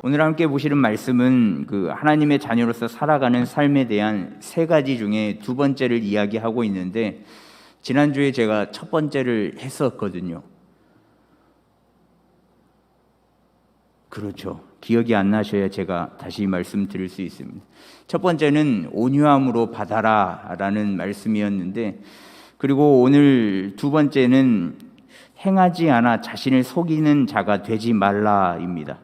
오늘 함께 보시는 말씀은 하나님의 자녀로서 살아가는 삶에 대한 세 가지 중에 두 번째를 이야기하고 있는데, 지난주에 제가 첫 번째를 했었거든요. 그렇죠. 기억이 안 나셔야 제가 다시 말씀드릴 수 있습니다. 첫 번째는 온유함으로 받아라 라는 말씀이었는데, 그리고 오늘 두 번째는 행하지 않아 자신을 속이는 자가 되지 말라입니다.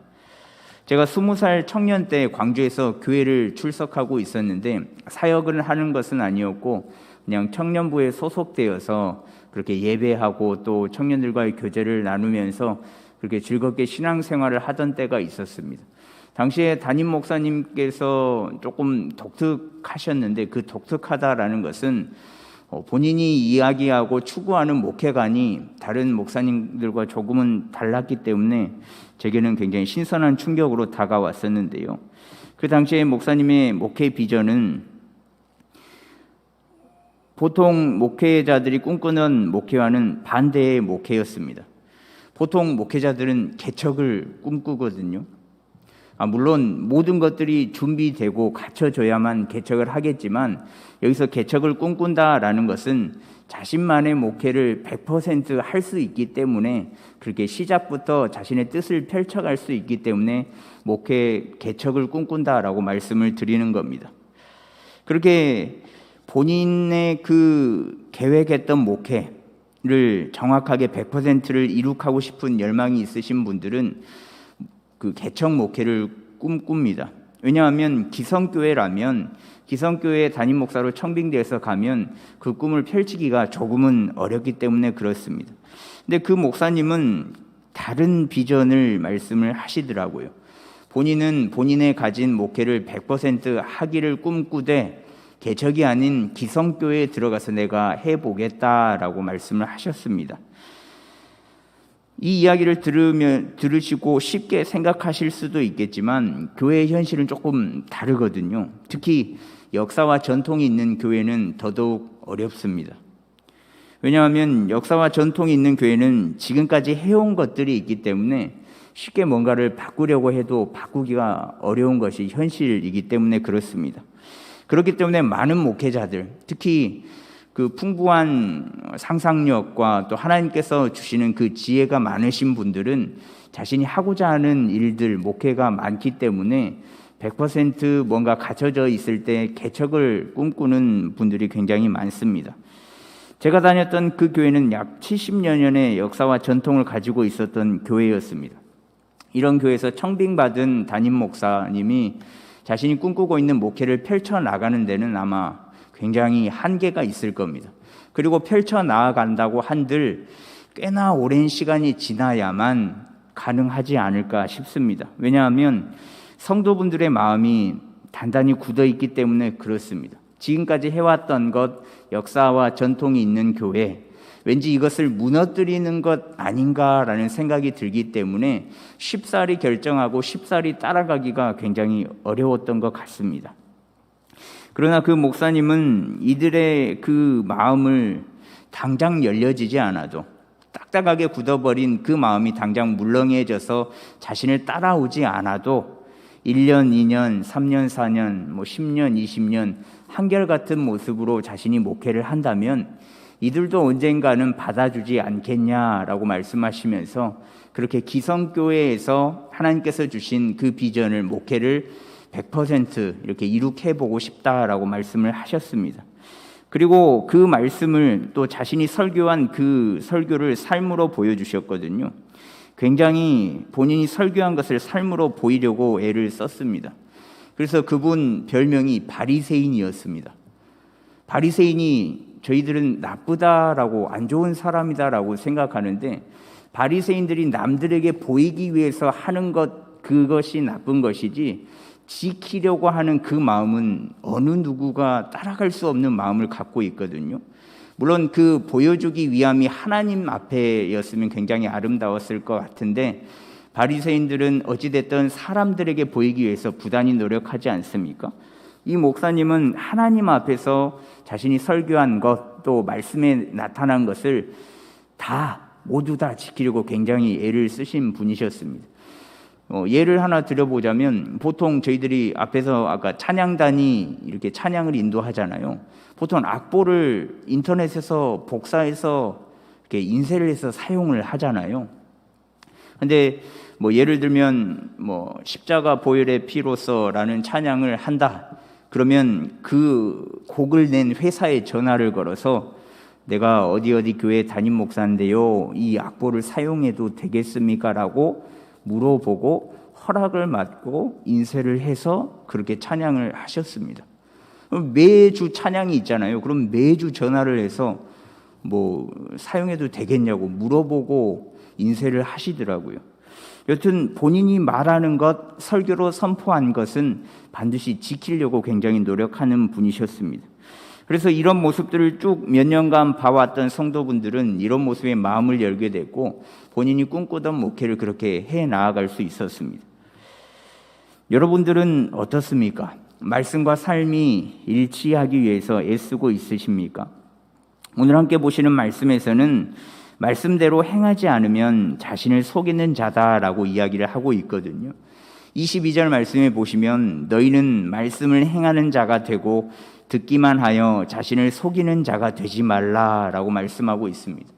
제가 20살 청년 때 광주에서 교회를 출석하고 있었는데, 사역을 하는 것은 아니었고 그냥 청년부에 소속되어서 그렇게 예배하고 또 청년들과의 교제를 나누면서 그렇게 즐겁게 신앙생활을 하던 때가 있었습니다. 당시에 담임 목사님께서 조금 독특하셨는데, 그 독특하다라는 것은 본인이 이야기하고 추구하는 목회관이 다른 목사님들과 조금은 달랐기 때문에 제게는 굉장히 신선한 충격으로 다가왔었는데요. 그 당시에 목사님의 목회 비전은 보통 목회자들이 꿈꾸는 목회와는 반대의 목회였습니다. 보통 목회자들은 개척을 꿈꾸거든요. 물론 모든 것들이 준비되고 갖춰져야만 개척을 하겠지만, 여기서 개척을 꿈꾼다라는 것은 자신만의 목회를 100% 할 수 있기 때문에, 그렇게 시작부터 자신의 뜻을 펼쳐갈 수 있기 때문에 목회 개척을 꿈꾼다라고 말씀을 드리는 겁니다. 그렇게 본인의 그 계획했던 목회를 정확하게 100%를 이룩하고 싶은 열망이 있으신 분들은 그 개척 목회를 꿈꿉니다. 왜냐하면 기성교회라면, 기성교회 담임 목사로 청빙돼서 가면 그 꿈을 펼치기가 조금은 어렵기 때문에 그렇습니다. 근데 그 목사님은 다른 비전을 말씀을 하시더라고요. 본인은 본인의 가진 목회를 100% 하기를 꿈꾸되 개척이 아닌 기성교회에 들어가서 내가 해보겠다라고 말씀을 하셨습니다. 이 이야기를 들으시고 쉽게 생각하실 수도 있겠지만, 교회의 현실은 조금 다르거든요. 특히 역사와 전통이 있는 교회는 더더욱 어렵습니다. 왜냐하면 역사와 전통이 있는 교회는 지금까지 해온 것들이 있기 때문에 쉽게 뭔가를 바꾸려고 해도 바꾸기가 어려운 것이 현실이기 때문에 그렇습니다. 그렇기 때문에 많은 목회자들, 특히 그 풍부한 상상력과 또 하나님께서 주시는 그 지혜가 많으신 분들은 자신이 하고자 하는 일들, 목회가 많기 때문에 100% 뭔가 갖춰져 있을 때 개척을 꿈꾸는 분들이 굉장히 많습니다. 제가 다녔던 그 교회는 약 70여 년의 역사와 전통을 가지고 있었던 교회였습니다. 이런 교회에서 청빙받은 담임 목사님이 자신이 꿈꾸고 있는 목회를 펼쳐나가는 데는 아마 굉장히 한계가 있을 겁니다. 그리고 펼쳐나간다고 한들 꽤나 오랜 시간이 지나야만 가능하지 않을까 싶습니다. 왜냐하면 성도분들의 마음이 단단히 굳어있기 때문에 그렇습니다. 지금까지 해왔던 것, 역사와 전통이 있는 교회, 왠지 이것을 무너뜨리는 것 아닌가라는 생각이 들기 때문에 쉽사리 결정하고 쉽사리 따라가기가 굉장히 어려웠던 것 같습니다. 그러나 그 목사님은 이들의 그 마음을 당장 열려지지 않아도, 딱딱하게 굳어버린 그 마음이 당장 물렁해져서 자신을 따라오지 않아도 1년, 2년, 3년, 4년, 10년, 20년 한결같은 모습으로 자신이 목회를 한다면 이들도 언젠가는 받아주지 않겠냐라고 말씀하시면서, 그렇게 기성교회에서 하나님께서 주신 그 비전을, 목회를 100% 이렇게 이룩해보고 싶다라고 말씀을 하셨습니다. 그리고 그 말씀을 또 자신이 설교한 그 설교를 삶으로 보여주셨거든요. 굉장히 본인이 설교한 것을 삶으로 보이려고 애를 썼습니다. 그래서 그분 별명이 바리새인이었습니다. 바리새인이 저희들은 나쁘다라고, 안 좋은 사람이다라고 생각하는데, 바리새인들이 남들에게 보이기 위해서 하는 것, 그것이 나쁜 것이지 지키려고 하는 그 마음은 어느 누구가 따라갈 수 없는 마음을 갖고 있거든요. 물론 그 보여주기 위함이 하나님 앞에였으면 굉장히 아름다웠을 것 같은데, 바리새인들은 어찌됐든 사람들에게 보이기 위해서 부단히 노력하지 않습니까? 이 목사님은 하나님 앞에서 자신이 설교한 것, 또 말씀에 나타난 것을 모두 다 지키려고 굉장히 애를 쓰신 분이셨습니다. 예를 하나 들어보자면 보통 저희들이 앞에서 아까 찬양단이 이렇게 찬양을 인도하잖아요. 보통 악보를 인터넷에서 복사해서 이렇게 인쇄를 해서 사용을 하잖아요. 근데 예를 들면 십자가 보혈의 피로서라는 찬양을 한다. 그러면 그 곡을 낸 회사에 전화를 걸어서 내가 어디 교회 담임 목사인데요, 이 악보를 사용해도 되겠습니까? 라고 물어보고 허락을 받고 인쇄를 해서 그렇게 찬양을 하셨습니다. 매주 찬양이 있잖아요. 그럼 매주 전화를 해서 사용해도 되겠냐고 물어보고 인쇄를 하시더라고요. 여튼 본인이 말하는 것, 설교로 선포한 것은 반드시 지키려고 굉장히 노력하는 분이셨습니다. 그래서 이런 모습들을 쭉 몇 년간 봐왔던 성도분들은 이런 모습에 마음을 열게 됐고 본인이 꿈꾸던 목회를 그렇게 해 나아갈 수 있었습니다. 여러분들은 어떻습니까? 말씀과 삶이 일치하기 위해서 애쓰고 있으십니까? 오늘 함께 보시는 말씀에서는 말씀대로 행하지 않으면 자신을 속이는 자다라고 이야기를 하고 있거든요. 22절 말씀에 보시면 너희는 말씀을 행하는 자가 되고 듣기만 하여 자신을 속이는 자가 되지 말라라고 말씀하고 있습니다.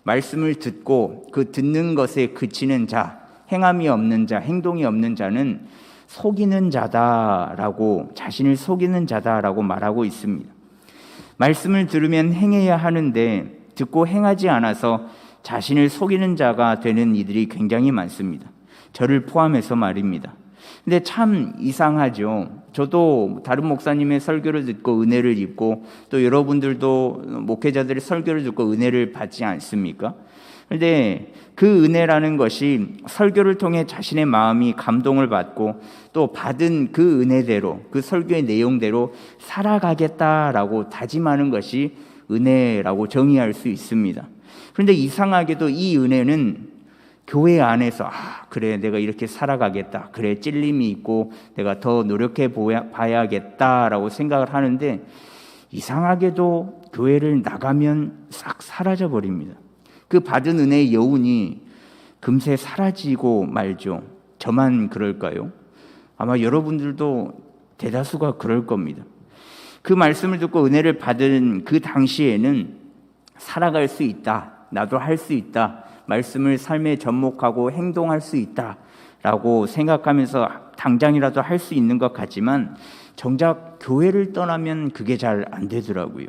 말씀을 듣고 그 듣는 것에 그치는 자, 행함이 없는 자, 행동이 없는 자는 속이는 자다라고, 자신을 속이는 자다라고 말하고 있습니다. 말씀을 들으면 행해야 하는데 듣고 행하지 않아서 자신을 속이는 자가 되는 이들이 굉장히 많습니다. 저를 포함해서 말입니다. 근데 참 이상하죠. 저도 다른 목사님의 설교를 듣고 은혜를 입고 또 여러분들도 목회자들의 설교를 듣고 은혜를 받지 않습니까? 그런데 그 은혜라는 것이 설교를 통해 자신의 마음이 감동을 받고 또 받은 그 은혜대로, 그 설교의 내용대로 살아가겠다라고 다짐하는 것이 은혜라고 정의할 수 있습니다. 그런데 이상하게도 이 은혜는 교회 안에서 그래 내가 이렇게 살아가겠다, 그래 찔림이 있고 내가 더 노력해 봐야겠다라고 생각을 하는데 이상하게도 교회를 나가면 싹 사라져 버립니다. 그 받은 은혜의 여운이 금세 사라지고 말죠. 저만 그럴까요? 아마 여러분들도 대다수가 그럴 겁니다. 그 말씀을 듣고 은혜를 받은 그 당시에는 살아갈 수 있다, 나도 할 수 있다, 말씀을 삶에 접목하고 행동할 수 있다라고 생각하면서 당장이라도 할 수 있는 것 같지만 정작 교회를 떠나면 그게 잘 안 되더라고요.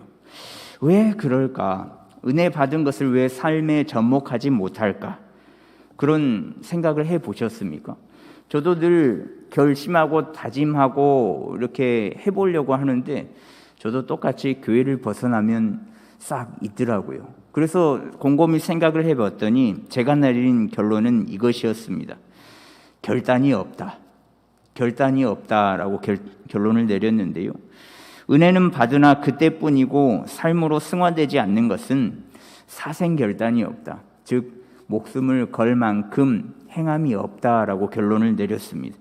왜 그럴까? 은혜 받은 것을 왜 삶에 접목하지 못할까? 그런 생각을 해보셨습니까? 저도 늘 결심하고 다짐하고 이렇게 해보려고 하는데 저도 똑같이 교회를 벗어나면 싹 있더라고요. 그래서 곰곰이 생각을 해봤더니 제가 내린 결론은 이것이었습니다. 결단이 없다. 결단이 없다라고 결론을 내렸는데요. 은혜는 받으나 그때뿐이고 삶으로 승화되지 않는 것은 사생결단이 없다. 즉 목숨을 걸 만큼 행함이 없다라고 결론을 내렸습니다.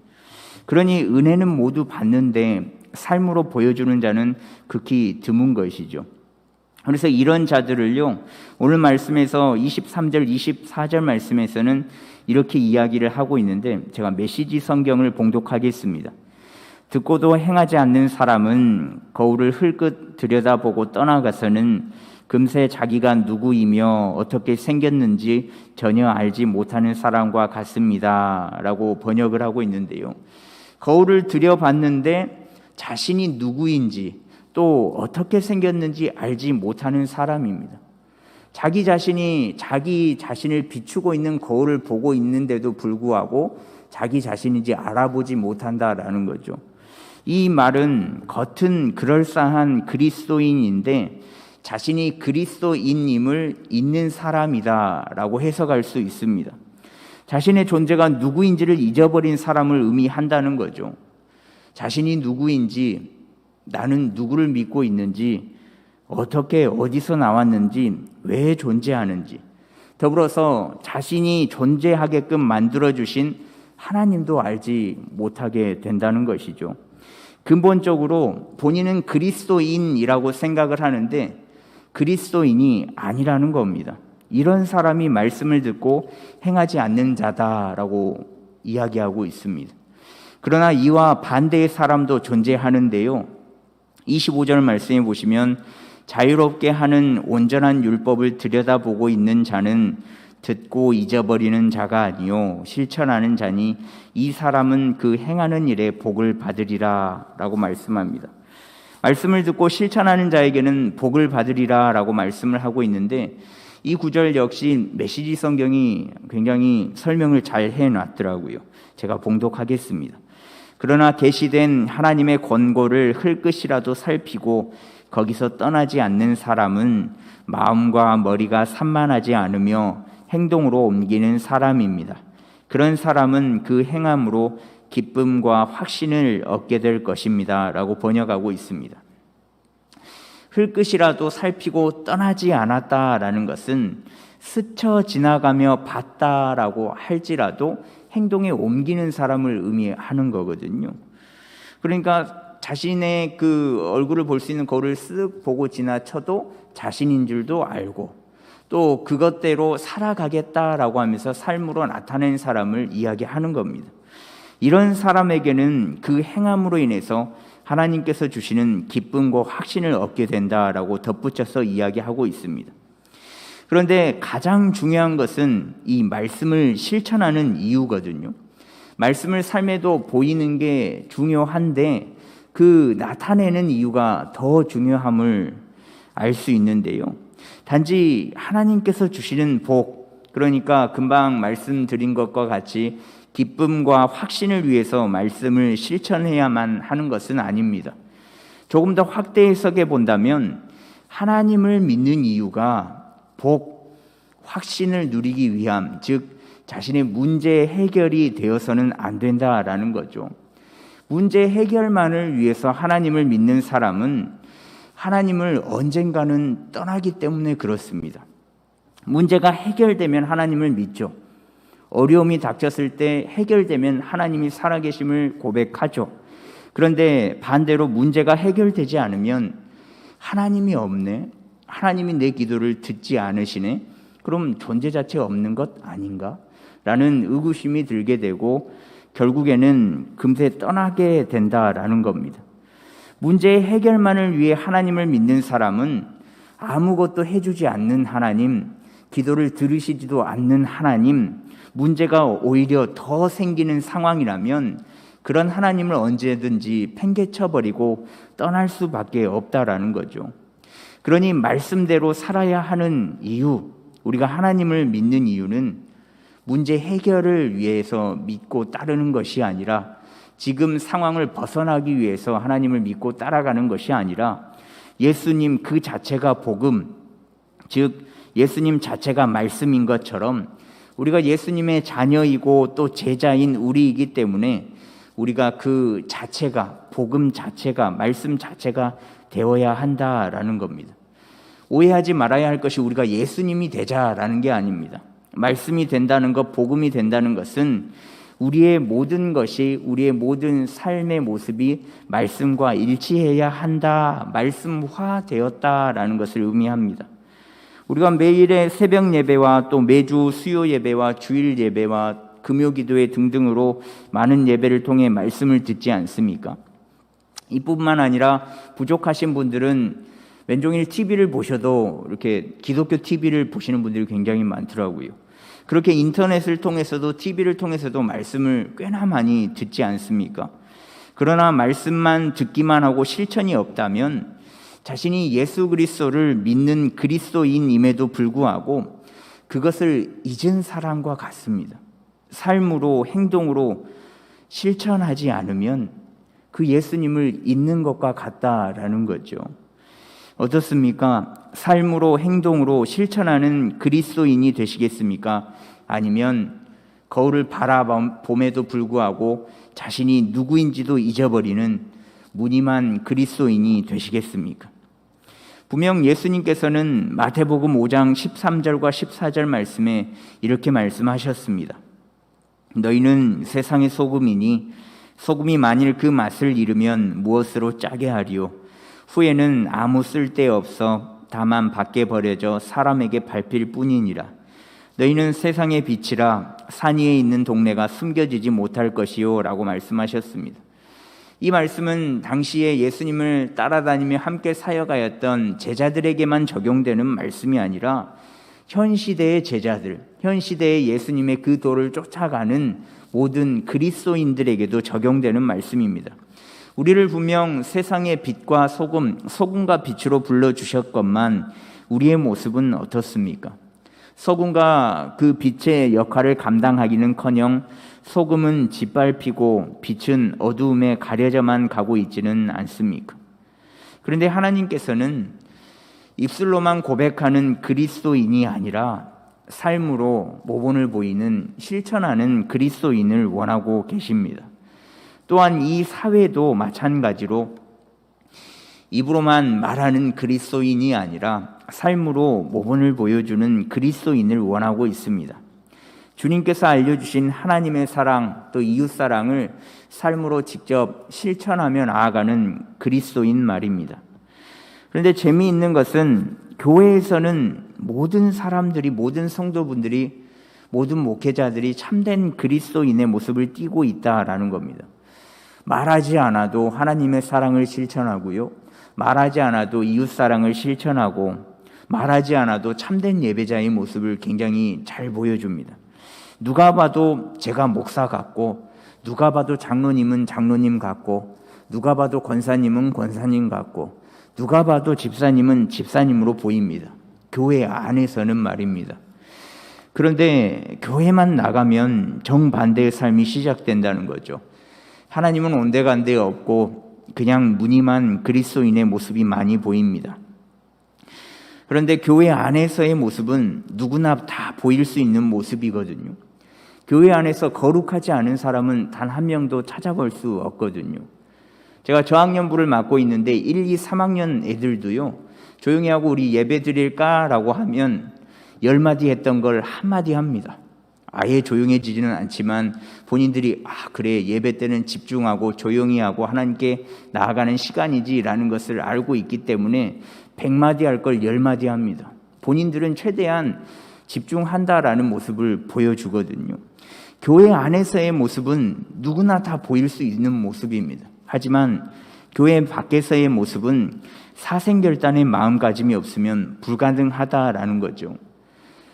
그러니 은혜는 모두 받는데 삶으로 보여주는 자는 극히 드문 것이죠. 그래서 이런 자들을요, 오늘 말씀에서 23절, 24절 말씀에서는 이렇게 이야기를 하고 있는데 제가 메시지 성경을 봉독하겠습니다. 듣고도 행하지 않는 사람은 거울을 흘끗 들여다보고 떠나가서는 금세 자기가 누구이며 어떻게 생겼는지 전혀 알지 못하는 사람과 같습니다 라고 번역을 하고 있는데요, 거울을 들여봤는데 자신이 누구인지 또 어떻게 생겼는지 알지 못하는 사람입니다. 자기 자신을 비추고 있는 거울을 보고 있는데도 불구하고 자기 자신인지 알아보지 못한다라는 거죠. 이 말은 겉은 그럴싸한 그리스도인인데 자신이 그리스도인임을 잊는 사람이다라고 해석할 수 있습니다. 자신의 존재가 누구인지를 잊어버린 사람을 의미한다는 거죠. 자신이 누구인지, 나는 누구를 믿고 있는지, 어떻게 어디서 나왔는지, 왜 존재하는지, 더불어서 자신이 존재하게끔 만들어주신 하나님도 알지 못하게 된다는 것이죠. 근본적으로 본인은 그리스도인이라고 생각을 하는데 그리스도인이 아니라는 겁니다. 이런 사람이 말씀을 듣고 행하지 않는 자다라고 이야기하고 있습니다. 그러나 이와 반대의 사람도 존재하는데요. 25절 말씀에 보시면 자유롭게 하는 온전한 율법을 들여다보고 있는 자는 듣고 잊어버리는 자가 아니요 실천하는 자니 이 사람은 그 행하는 일에 복을 받으리라 라고 말씀합니다. 말씀을 듣고 실천하는 자에게는 복을 받으리라 라고 말씀을 하고 있는데, 이 구절 역시 메시지 성경이 굉장히 설명을 잘 해놨더라고요. 제가 봉독하겠습니다. 그러나 계시된 하나님의 권고를 흘끗이라도 살피고 거기서 떠나지 않는 사람은 마음과 머리가 산만하지 않으며 행동으로 옮기는 사람입니다. 그런 사람은 그 행함으로 기쁨과 확신을 얻게 될 것입니다 라고 번역하고 있습니다. 흘끗이라도 살피고 떠나지 않았다라는 것은 스쳐 지나가며 봤다라고 할지라도 행동에 옮기는 사람을 의미하는 거거든요. 그러니까 자신의 그 얼굴을 볼 수 있는 거울을 쓱 보고 지나쳐도 자신인 줄도 알고 또 그것대로 살아가겠다라고 하면서 삶으로 나타낸 사람을 이야기하는 겁니다. 이런 사람에게는 그 행함으로 인해서 하나님께서 주시는 기쁨과 확신을 얻게 된다라고 덧붙여서 이야기하고 있습니다. 그런데 가장 중요한 것은 이 말씀을 실천하는 이유거든요. 말씀을 삶에도 보이는 게 중요한데 그 나타내는 이유가 더 중요함을 알 수 있는데요. 단지 하나님께서 주시는 복, 그러니까 금방 말씀드린 것과 같이 기쁨과 확신을 위해서 말씀을 실천해야만 하는 것은 아닙니다. 조금 더 확대 해석해 본다면 하나님을 믿는 이유가 복, 확신을 누리기 위함, 즉 자신의 문제 해결이 되어서는 안 된다라는 거죠. 문제 해결만을 위해서 하나님을 믿는 사람은 하나님을 언젠가는 떠나기 때문에 그렇습니다. 문제가 해결되면 하나님을 믿죠. 어려움이 닥쳤을 때 해결되면 하나님이 살아계심을 고백하죠. 그런데 반대로 문제가 해결되지 않으면 하나님이 없네, 하나님이 내 기도를 듣지 않으시네, 그럼 존재 자체가 없는 것 아닌가? 라는 의구심이 들게 되고 결국에는 금세 떠나게 된다라는 겁니다. 문제의 해결만을 위해 하나님을 믿는 사람은 아무것도 해주지 않는 하나님, 기도를 들으시지도 않는 하나님, 문제가 오히려 더 생기는 상황이라면 그런 하나님을 언제든지 팽개쳐버리고 떠날 수밖에 없다라는 거죠. 그러니 말씀대로 살아야 하는 이유, 우리가 하나님을 믿는 이유는 문제 해결을 위해서 믿고 따르는 것이 아니라, 지금 상황을 벗어나기 위해서 하나님을 믿고 따라가는 것이 아니라 예수님 그 자체가 복음, 즉 예수님 자체가 말씀인 것처럼 우리가 예수님의 자녀이고 또 제자인 우리이기 때문에 우리가 그 자체가, 복음 자체가, 말씀 자체가 되어야 한다라는 겁니다. 오해하지 말아야 할 것이 우리가 예수님이 되자라는 게 아닙니다. 말씀이 된다는 것, 복음이 된다는 것은 우리의 모든 것이, 우리의 모든 삶의 모습이 말씀과 일치해야 한다, 말씀화 되었다라는 것을 의미합니다. 우리가 매일의 새벽 예배와 또 매주 수요 예배와 주일 예배와 금요 기도회 등등으로 많은 예배를 통해 말씀을 듣지 않습니까? 이뿐만 아니라 부족하신 분들은 왼종일 TV를 보셔도 이렇게 기독교 TV를 보시는 분들이 굉장히 많더라고요. 그렇게 인터넷을 통해서도 TV를 통해서도 말씀을 꽤나 많이 듣지 않습니까? 그러나 말씀만 듣기만 하고 실천이 없다면 자신이 예수 그리스도를 믿는 그리스도인임에도 불구하고 그것을 잊은 사람과 같습니다. 삶으로, 행동으로 실천하지 않으면 그 예수님을 잊는 것과 같다라는 거죠. 어떻습니까? 삶으로, 행동으로 실천하는 그리스도인이 되시겠습니까? 아니면 거울을 바라봄에도 불구하고 자신이 누구인지도 잊어버리는 무늬만 그리스도인이 되시겠습니까? 분명 예수님께서는 마태복음 5장 13절과 14절 말씀에 이렇게 말씀하셨습니다. 너희는 세상의 소금이니 소금이 만일 그 맛을 잃으면 무엇으로 짜게 하리요? 후에는 아무 쓸데없어 다만 밖에 버려져 사람에게 밟힐 뿐이니라. 너희는 세상의 빛이라 산 위에 있는 동네가 숨겨지지 못할 것이요 라고 말씀하셨습니다. 이 말씀은 당시에 예수님을 따라다니며 함께 사역하였던 제자들에게만 적용되는 말씀이 아니라 현 시대의 제자들, 현 시대의 예수님의 그 도를 쫓아가는 모든 그리스도인들에게도 적용되는 말씀입니다. 우리를 분명 세상의 빛과 소금과 빛으로 불러주셨건만 우리의 모습은 어떻습니까? 소금과 그 빛의 역할을 감당하기는커녕 소금은 짓밟히고 빛은 어두움에 가려져만 가고 있지는 않습니까? 그런데 하나님께서는 입술로만 고백하는 그리스도인이 아니라 삶으로 모본을 보이는 실천하는 그리스도인을 원하고 계십니다. 또한 이 사회도 마찬가지로 입으로만 말하는 그리스도인이 아니라 삶으로 모본을 보여주는 그리스도인을 원하고 있습니다. 주님께서 알려주신 하나님의 사랑 또 이웃사랑을 삶으로 직접 실천하며 나아가는 그리스도인 말입니다. 그런데 재미있는 것은 교회에서는 모든 사람들이, 모든 성도분들이, 모든 목회자들이 참된 그리스도인의 모습을 띠고 있다라는 겁니다. 말하지 않아도 하나님의 사랑을 실천하고요, 말하지 않아도 이웃사랑을 실천하고, 말하지 않아도 참된 예배자의 모습을 굉장히 잘 보여줍니다. 누가 봐도 제가 목사 같고, 누가 봐도 장로님은 장로님 같고, 누가 봐도 권사님은 권사님 같고, 누가 봐도 집사님은 집사님으로 보입니다. 교회 안에서는 말입니다. 그런데 교회만 나가면 정반대의 삶이 시작된다는 거죠. 하나님은 온데간데 없고 그냥 무늬만 그리스도인의 모습이 많이 보입니다. 그런데 교회 안에서의 모습은 누구나 다 보일 수 있는 모습이거든요. 교회 안에서 거룩하지 않은 사람은 단 한 명도 찾아볼 수 없거든요. 제가 저학년부를 맡고 있는데 1, 2, 3학년 애들도요, 조용히 하고 우리 예배 드릴까라고 하면 10마디 했던 걸 한마디 합니다. 아예 조용해지지는 않지만 본인들이 그래, 예배 때는 집중하고 조용히 하고 하나님께 나아가는 시간이지라는 것을 알고 있기 때문에 100마디 할 걸 10마디 합니다. 본인들은 최대한 집중한다라는 모습을 보여주거든요. 교회 안에서의 모습은 누구나 다 보일 수 있는 모습입니다. 하지만 교회 밖에서의 모습은 사생결단의 마음가짐이 없으면 불가능하다라는 거죠.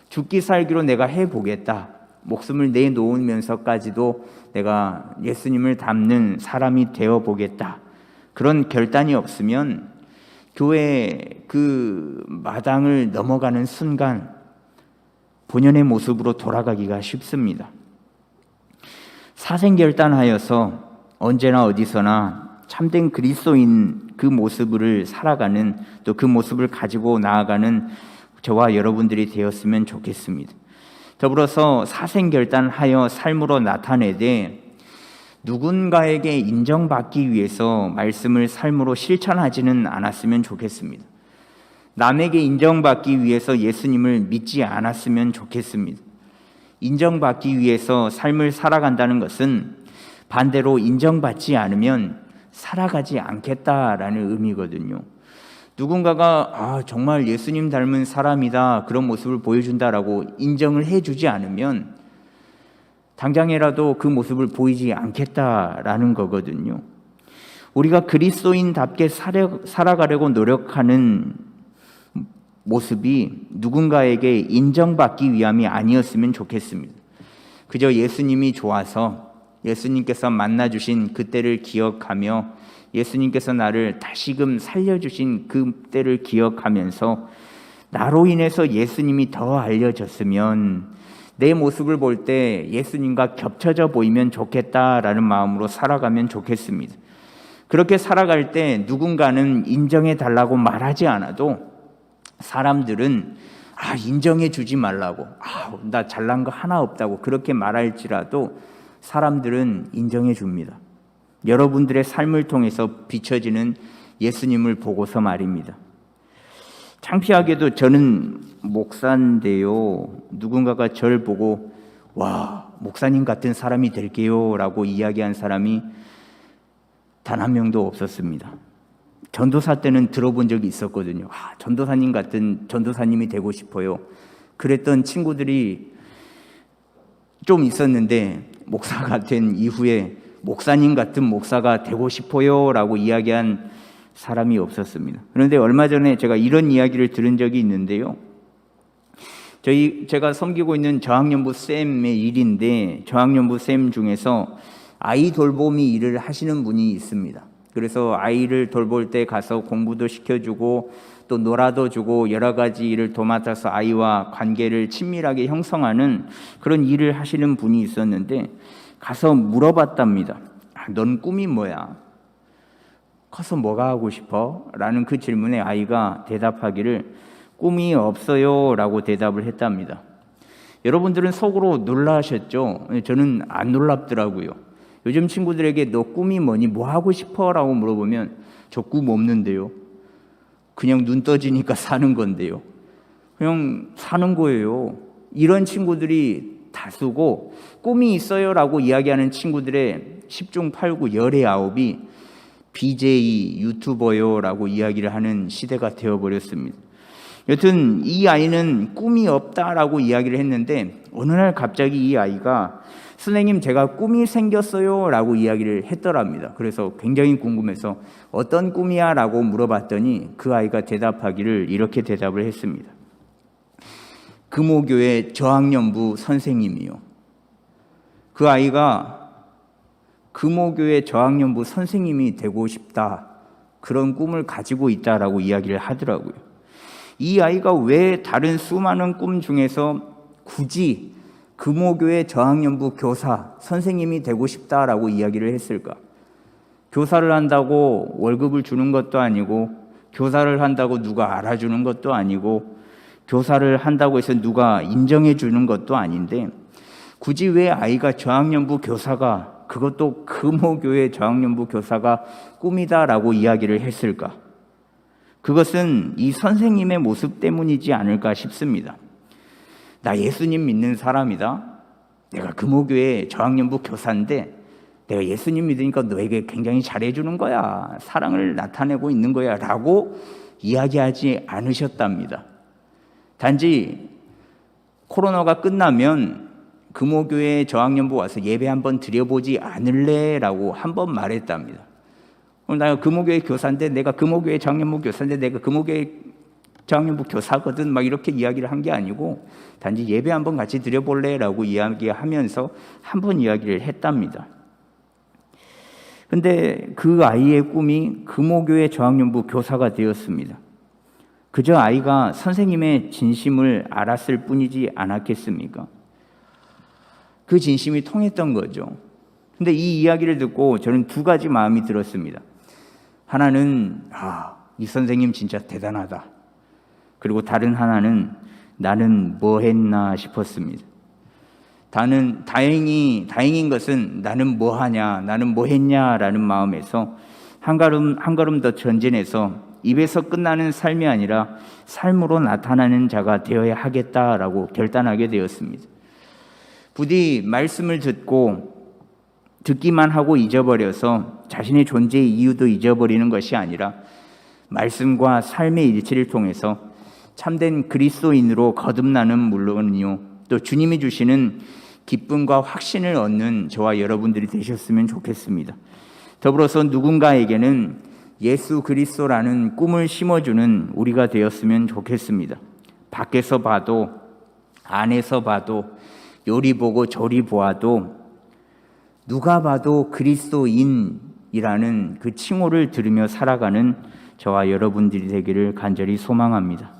죽기 살기로 내가 해보겠다, 목숨을 내놓으면서까지도 내가 예수님을 닮는 사람이 되어보겠다, 그런 결단이 없으면 교회 그 마당을 넘어가는 순간 본연의 모습으로 돌아가기가 쉽습니다. 사생결단하여서 언제나 어디서나 참된 그리스도인 그 모습을 살아가는, 또 그 모습을 가지고 나아가는 저와 여러분들이 되었으면 좋겠습니다. 더불어서 사생결단하여 삶으로 나타내되 누군가에게 인정받기 위해서 말씀을 삶으로 실천하지는 않았으면 좋겠습니다. 남에게 인정받기 위해서 예수님을 믿지 않았으면 좋겠습니다. 인정받기 위해서 삶을 살아간다는 것은 반대로 인정받지 않으면 살아가지 않겠다라는 의미거든요. 누군가가 정말 예수님 닮은 사람이다, 그런 모습을 보여준다라고 인정을 해주지 않으면 당장이라도 그 모습을 보이지 않겠다라는 거거든요. 우리가 그리스도인답게 살아가려고 노력하는 모습이 누군가에게 인정받기 위함이 아니었으면 좋겠습니다. 그저 예수님이 좋아서 예수님께서 만나주신 그때를 기억하며 예수님께서 나를 다시금 살려주신 그때를 기억하면서 나로 인해서 예수님이 더 알려졌으면 내 모습을 볼 때 예수님과 겹쳐져 보이면 좋겠다라는 마음으로 살아가면 좋겠습니다. 그렇게 살아갈 때 누군가는 인정해 달라고 말하지 않아도 사람들은 인정해 주지 말라고, 나 잘난 거 하나 없다고 그렇게 말할지라도 사람들은 인정해 줍니다. 여러분들의 삶을 통해서 비춰지는 예수님을 보고서 말입니다. 창피하게도 저는 목사인데요, 누군가가 저를 보고 와, 목사님 같은 사람이 될게요 라고 이야기한 사람이 단 한 명도 없었습니다. 전도사 때는 들어본 적이 있었거든요. 전도사님 같은 전도사님이 되고 싶어요. 그랬던 친구들이 좀 있었는데 목사가 된 이후에 목사님 같은 목사가 되고 싶어요 라고 이야기한 사람이 없었습니다. 그런데 얼마 전에 제가 이런 이야기를 들은 적이 있는데요. 제가 섬기고 있는 저학년부 쌤의 일인데, 저학년부 쌤 중에서 아이 돌보미 일을 하시는 분이 있습니다. 그래서 아이를 돌볼 때 가서 공부도 시켜주고 또 놀아도 주고 여러 가지 일을 도맡아서 아이와 관계를 친밀하게 형성하는 그런 일을 하시는 분이 있었는데, 가서 물어봤답니다. 넌 꿈이 뭐야? 커서 뭐가 하고 싶어? 라는 그 질문에 아이가 대답하기를 꿈이 없어요 라고 대답을 했답니다. 여러분들은 속으로 놀라셨죠? 저는 안 놀랍더라고요. 요즘 친구들에게 너 꿈이 뭐니? 뭐 하고 싶어? 라고 물어보면 저 꿈 없는데요. 그냥 눈 떠지니까 사는 건데요. 그냥 사는 거예요. 이런 친구들이 다수고, 꿈이 있어요 라고 이야기하는 친구들의 10중 8구 열의 9이 BJ 유튜버요 라고 이야기를 하는 시대가 되어버렸습니다. 여튼 이 아이는 꿈이 없다라고 이야기를 했는데, 어느 날 갑자기 이 아이가 선생님 제가 꿈이 생겼어요 라고 이야기를 했더랍니다. 그래서 굉장히 궁금해서 어떤 꿈이야 라고 물어봤더니 그 아이가 대답하기를 이렇게 대답을 했습니다. 금호교회 저학년부 선생님이요. 그 아이가 금호교회 저학년부 선생님이 되고 싶다, 그런 꿈을 가지고 있다라고 이야기를 하더라고요. 이 아이가 왜 다른 수많은 꿈 중에서 굳이 금호교회 저학년부 교사 선생님이 되고 싶다라고 이야기를 했을까? 교사를 한다고 월급을 주는 것도 아니고, 교사를 한다고 누가 알아주는 것도 아니고, 교사를 한다고 해서 누가 인정해 주는 것도 아닌데, 굳이 왜 아이가 저학년부 교사가, 그것도 금호교회 저학년부 교사가 꿈이다라고 이야기를 했을까? 그것은 이 선생님의 모습 때문이지 않을까 싶습니다. 나 예수님 믿는 사람이다. 내가 금호교회 저학년부 교사인데 내가 예수님 믿으니까 너에게 굉장히 잘해주는 거야, 사랑을 나타내고 있는 거야 라고 이야기하지 않으셨답니다. 단지 코로나가 끝나면 금호교회 저학년부 와서 예배 한번 드려보지 않을래? 라고 한번 말했답니다. 내가 금호교회 교사인데, 내가 금호교회 저학년부 교사인데, 내가 금호교회 저학년부 교사거든, 막 이렇게 이야기를 한 게 아니고, 단지 예배 한번 같이 드려볼래? 라고 이야기하면서 한번 이야기를 했답니다. 근데 그 아이의 꿈이 금호교회 저학년부 교사가 되었습니다. 그저 아이가 선생님의 진심을 알았을 뿐이지 않았겠습니까? 그 진심이 통했던 거죠. 근데 이 이야기를 듣고 저는 두 가지 마음이 들었습니다. 하나는 이 선생님 진짜 대단하다. 그리고 다른 하나는 나는 뭐 했나 싶었습니다. 다행인 것은 나는 뭐 하냐, 나는 뭐 했냐라는 마음에서 한 걸음 더 전진해서 입에서 끝나는 삶이 아니라 삶으로 나타나는 자가 되어야 하겠다라고 결단하게 되었습니다. 부디 말씀을 듣기만 하고 잊어버려서 자신의 존재의 이유도 잊어버리는 것이 아니라 말씀과 삶의 일치를 통해서 참된 그리스도인으로 거듭나는 물론이요, 또 주님이 주시는 기쁨과 확신을 얻는 저와 여러분들이 되셨으면 좋겠습니다. 더불어서 누군가에게는 예수 그리스도라는 꿈을 심어주는 우리가 되었으면 좋겠습니다. 밖에서 봐도 안에서 봐도 요리 보고 저리 보아도 누가 봐도 그리스도인이라는 그 칭호를 들으며 살아가는 저와 여러분들이 되기를 간절히 소망합니다.